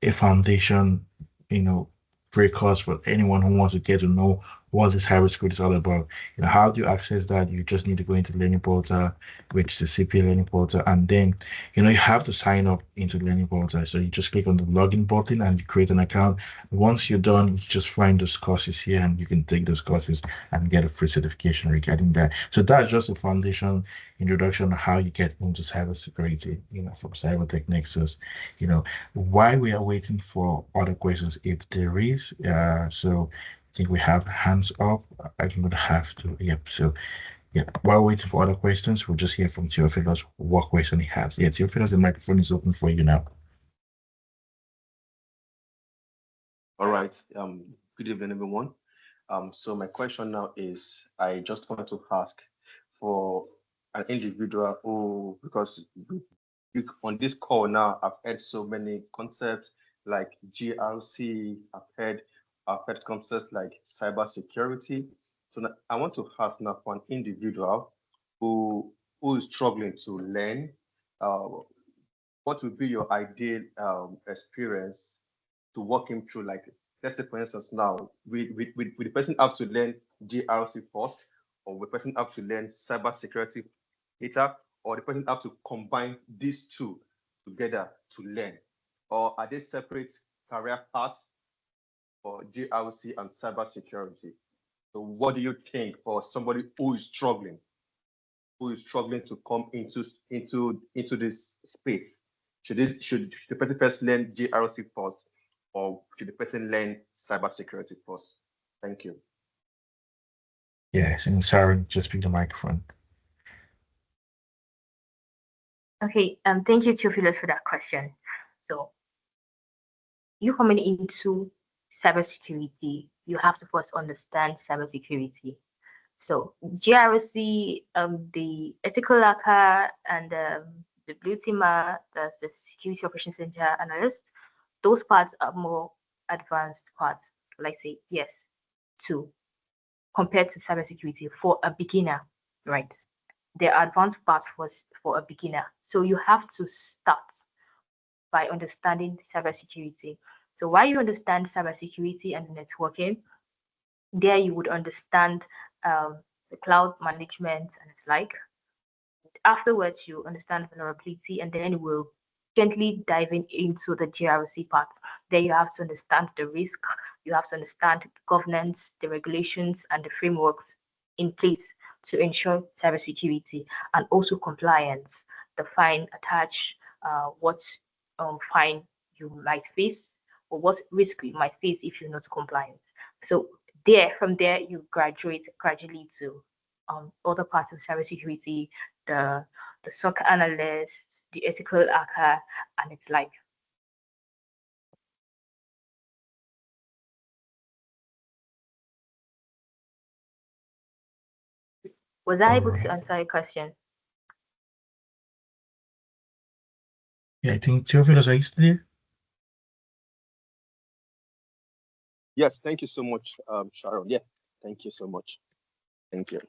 a foundation, you know, free course for anyone who wants to get to know what this cybersecurity is all about. How do you access that? You just need to go into Learning Portal, which is the CPA Learning Portal, and then you have to sign up into the Learning Portal. So you just click on the login button and you create an account. Once you're done, you just find those courses here and you can take those courses and get a free certification regarding that. So that's just a foundation introduction on how you get into cybersecurity, from Cybertech Nexus. You know, while we are waiting for other questions, if there is, so I think we have hands up. I'm gonna have to, yep. So, yeah, while waiting for other questions, we'll just hear from Theophilus what question he has. Yeah, Theophilus, the microphone is open for you now. All right. Good evening, everyone. So my question now is, I just want to ask for an individual who, because on this call now, I've heard so many concepts like GRC. I've heard concepts like cybersecurity. So now I want to ask now for an individual who is struggling to learn. Uh, what would be your ideal experience to walk him through? Like, let's say, for instance, now, will the person have to learn GRC first, or will the person have to learn cybersecurity later, or the person have to combine these two together to learn? Or are they separate career paths for GRC and cybersecurity? So, what do you think for somebody who is struggling to come into this space? Should the person first learn GRC first, or should the person learn cybersecurity first? Thank you. Yes, and Sharon, just speak the microphone. Okay, thank you, Theophilus, for that question. So you coming into cybersecurity, you have to first understand cybersecurity. So GRC, the ethical hacker, and the blue teamer, that's the security operations center analyst. Those parts are more advanced parts. Like say yes, two compared to cybersecurity for a beginner, right? There are advanced parts for a beginner. So you have to start by understanding cybersecurity. So while you understand cybersecurity and networking, there you would understand the cloud management and it's like. Afterwards, you understand vulnerability, and then we'll gently diving into the GRC part. There you have to understand the risk, you have to understand the governance, the regulations, and the frameworks in place to ensure cybersecurity and also compliance. The fine attached, what fine you might face, or what risk you might face if you're not compliant. So from there, you graduate gradually to other parts of cybersecurity, the the SOC analyst, the ethical hacker, and it's like. Was I All able to right. answer your question? Yeah, I think Theophilus, are you still there? Yes, thank you so much, Sharon. Yeah, thank you so much. Thank you.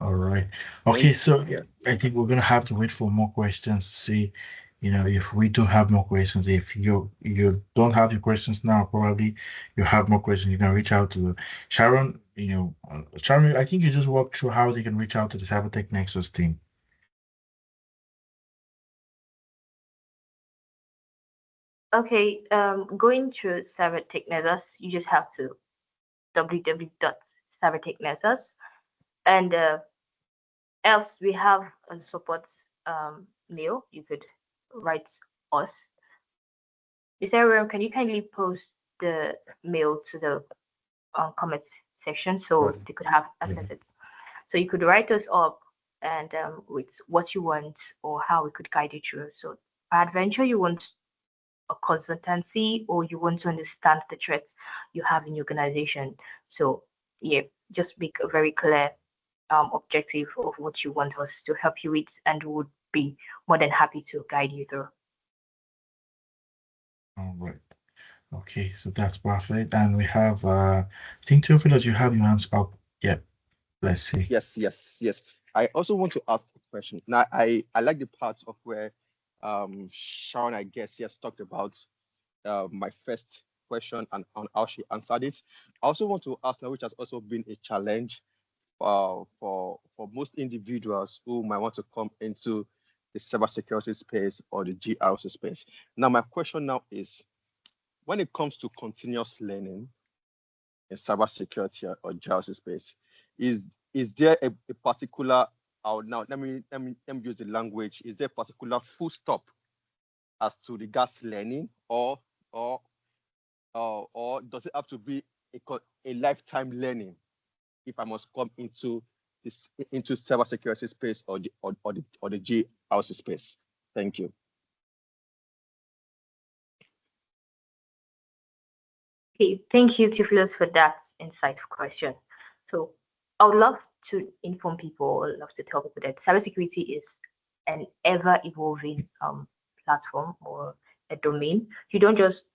All right. Thank Okay, so yeah, I think we're gonna have to wait for more questions to see, if we do have more questions. If you don't have your questions now, probably you have more questions. You can reach out to Sharon. Sharon, I think you just walked through how they can reach out to the Cybertech Nexus team. Okay, going through Cybertech you just have to www.cybertech and else we have a support mail. You could write us. Sarah, can you kindly post the mail to the comments section so Right. they could have Yeah. access it? So you could write us up and with what you want or how we could guide you through. So adventure, you want a consultancy or you want to understand the threats you have in your organization. So yeah, just make a very clear objective of what you want us to help you with, and we would be more than happy to guide you through. All right. Okay, so that's perfect. And we have I think Theophilus, you have your hands up. Yeah, let's see. Yes. I also want to ask a question. Now, I like the parts of where Sharon, I guess, yes, talked about my first question and on how she answered it. I also want to ask now, which has also been a challenge for most individuals who might want to come into the cybersecurity space or the GRC space. Now, my question now is, when it comes to continuous learning in cybersecurity or GRC space, is is there a particular now let me use the language, is there a particular full stop as to regards learning, or or does it have to be a lifetime learning if I must come into cybersecurity space or the GRC space? Thank you. Okay, thank you, Tiflos, for that insightful question. So I would love to inform people, I would love to tell people that cybersecurity is an ever evolving platform or a domain. You don't just,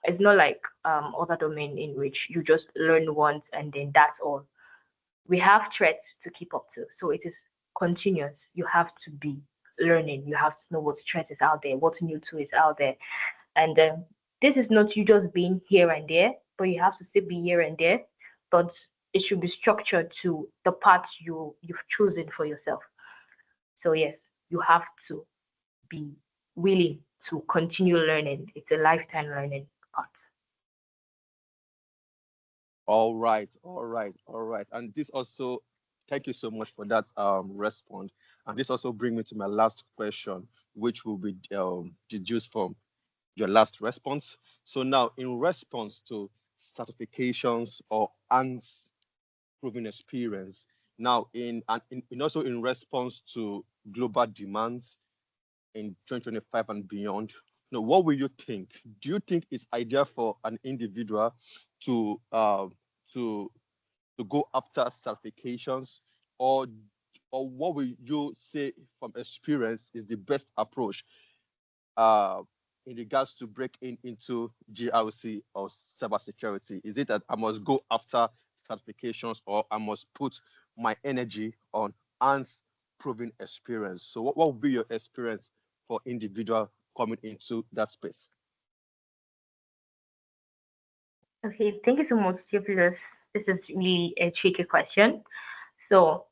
it's not like other domain in which you just learn once and then that's all. We have threats to keep up to. So it is continuous. You have to be learning. You have to know what threat is out there, what new tool is out there. And this is not you just being here and there, but you have to still be here and there. But it should be structured to the parts you've chosen for yourself. So yes, you have to be willing to continue learning. It's a lifetime learning part. All right. And this also, thank you so much for that response. And this also brings me to my last question, which will be deduced from your last response. So now, in response to certifications or ANS proven experience, now in also in response to global demands in 2025 and beyond, what will you think? Do you think it's ideal for an individual to to to go after certifications, or what will you say from experience is the best approach uh, in regards to breaking into GRC or cybersecurity? Is it that I must go after certifications, or I must put my energy on hands proven experience? So what would be your experience for individual coming into that space? Okay, thank you so much, Theophilus. This is really a tricky question. So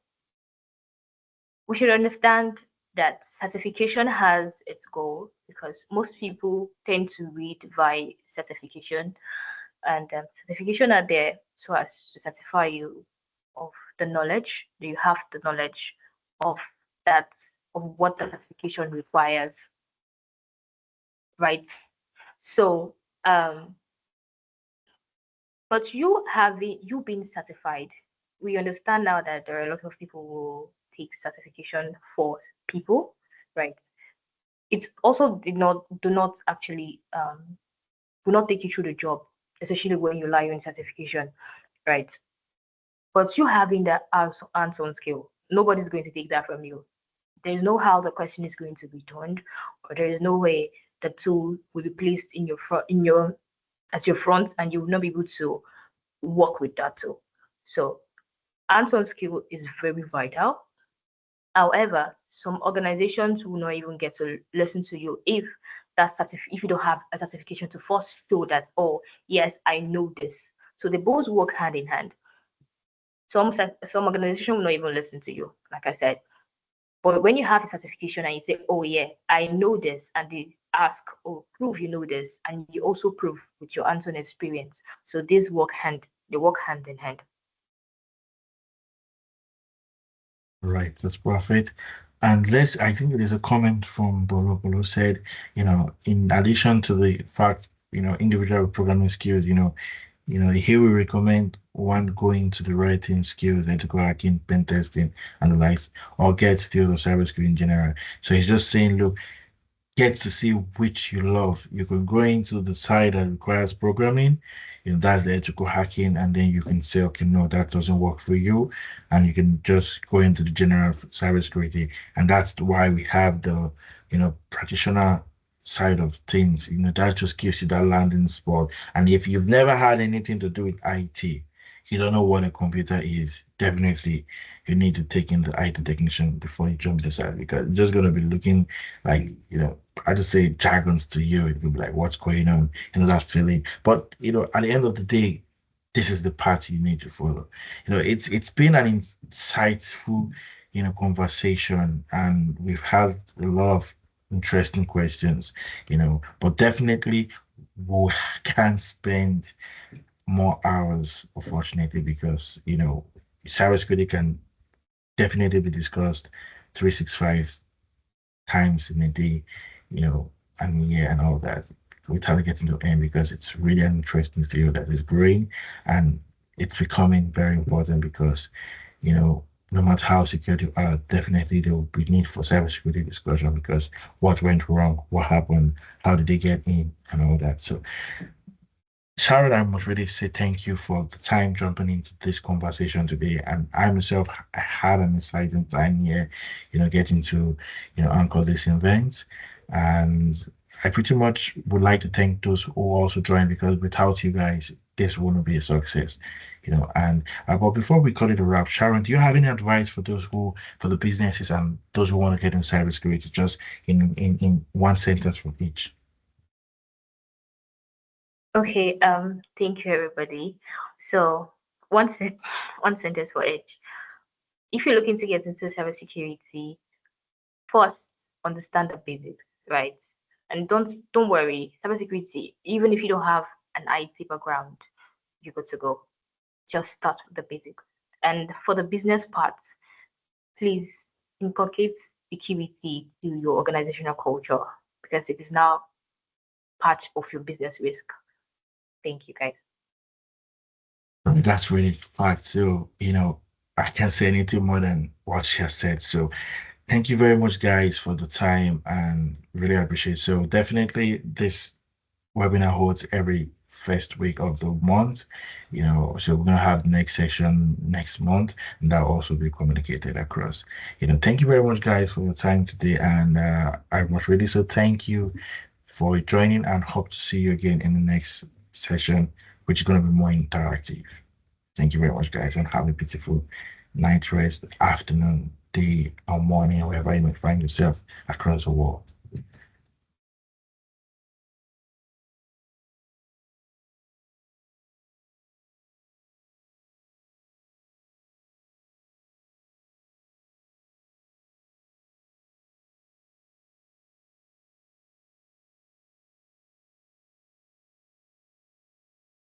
we should understand that certification has its goal because most people tend to read by certification, and certification are there so as to certify you of the knowledge that you have, the knowledge of that of what the certification requires, right? So but you being certified, we understand now that there are a lot of people who take certification for people, right? It also did not do not actually will not take you through the job, especially when you lie in certification, right? But you having that hands-on skill, nobody's going to take that from you. There's no how the question is going to be turned, or there is no way the tool will be placed in your front, in your as your front, and you will not be able to work with that tool. So hands-on skill is very vital. However, some organizations will not even get to listen to you if you don't have a certification to first show that, oh yes, I know this. So they both work hand in hand. Some organization will not even listen to you, like I said. But when you have a certification and you say, oh yeah, I know this, and they ask, oh, prove you know this, and you also prove with your hands-on experience. So they work hand in hand. Right, that's perfect. And I think there's a comment from Bolo. Bolo said, in addition to the fact individual programming skills, here we recommend one going to the writing skills, ethical hacking, pen testing, and the likes, or get field of cybersecurity in general. So he's just saying, look, get to see which you love. You can go into the side that requires programming, that's the ethical hacking, and then you can say, okay, no, that doesn't work for you, and you can just go into the general cybersecurity, and that's why we have the, practitioner side of things. That just gives you that landing spot. And if you've never had anything to do with IT, you don't know what a computer is, definitely you need to take in the IT technician before you jump this side because you're just gonna be looking like, I just say jargons to you. You'll be like, what's going on? That feeling. But at the end of the day, this is the path you need to follow. It's been an insightful, conversation, and we've had a lot of interesting questions, but definitely we can spend more hours, unfortunately, because cybersecurity can definitely be discussed 365 times in a day, you know, and a year and all that without getting to end because it's really an interesting field that is growing and it's becoming very important because, no matter how secure you are, definitely there will be need for cybersecurity discussion because what went wrong, what happened, how did they get in, and all that. So Sharon, I must really say thank you for the time jumping into this conversation today. And I myself I had an exciting time here, getting to, anchor this event. And I pretty much would like to thank those who also joined because without you guys, this wouldn't be a success, And but before we call it a wrap, Sharon, do you have any advice for for the businesses and those who want to get in cybersecurity, just in one sentence for each? Okay, thank you everybody. So one sentence for each. If you're looking to get into cybersecurity, first understand the basics, right? And don't worry, cybersecurity, even if you don't have an IT background, you're good to go. Just start with the basics. And for the business parts, please inculcate security to your organizational culture because it is now part of your business risk. Thank you guys. That's really fact. So, I can't say anything more than what she has said. So, thank you very much, guys, for the time and really appreciate it. So, definitely, this webinar holds every first week of the month. So we're gonna have the next session next month, and that'll also be communicated across. Thank you very much, guys, for your time today, and I must really say thank you for joining, and hope to see you again in the next session, which is gonna be more interactive. Thank you very much, guys, and have a beautiful night rest, afternoon, day, or morning, wherever you may find yourself across the world.